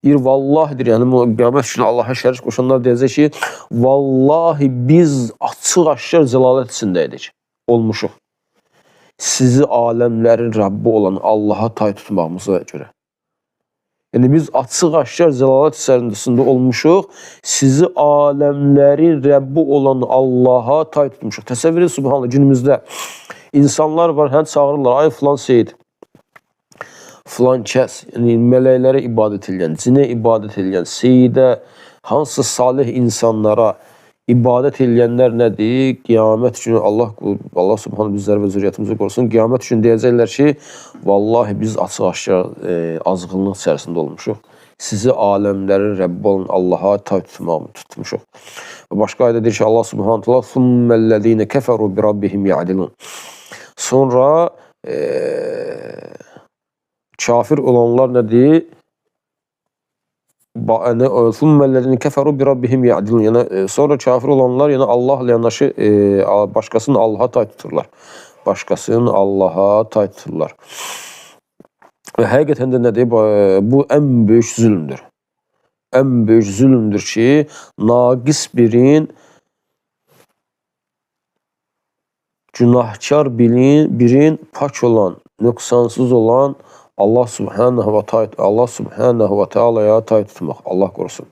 Bir vallahidir, yəni qiyamət günü Allaha şərik qoşanlar deyəcək ki, vallahi biz açıq-aşkar zəlalət içindəydik, olmuşuq. Sizi aləmlərin Rəbbi olan Allaha tay tutmağımıza görə. Yəni biz açıq-aşkar zəlalət içərisində olmuşuq, sizi aləmlərin Rəbbi olan Allaha tay tutmuşuq. Təsəvvür edin, subhanallah, günümüzdə insanlar var, hə, çağırırlar, ay filan seyid, filan kəs, yəni mələklərə ibadət edən, cinə ibadət edən, seyidə, hansı salih insanlara ibadət edənlər nədir? Qiyamət günü Allah subhanallah bizləri və zürriyyətimizi qorusun. Qiyamət günü deyəcəklər ki, vallahi biz açıq-aşkar azğınlıq içərisində olmuşuq. Sizi aləmlərin Rəbbi olan Allaha tay tutmuşuq. Və başqa ayda deyir ki, Allah subhanallah "Summellezine keferu bi rabbihim ya'dilun." Sonra kafir olanlar nədir? "Summellezine keferu bi rabbihim ya'dilun." Yəni sonra kafir olanlar, yəni Allahla yanaşı başqasını Allaha tay tuturlar. Başqasını Allaha tay tuturlar. Və həqiqətən də nədir? Bu ən böyük zülmdür. Ən böyük zülmdür ki, naqis birin, günahkar birin pak olan, nöqsansız olan Allah subhanahu və teala'ya tay tutmaq. Allah qorusun.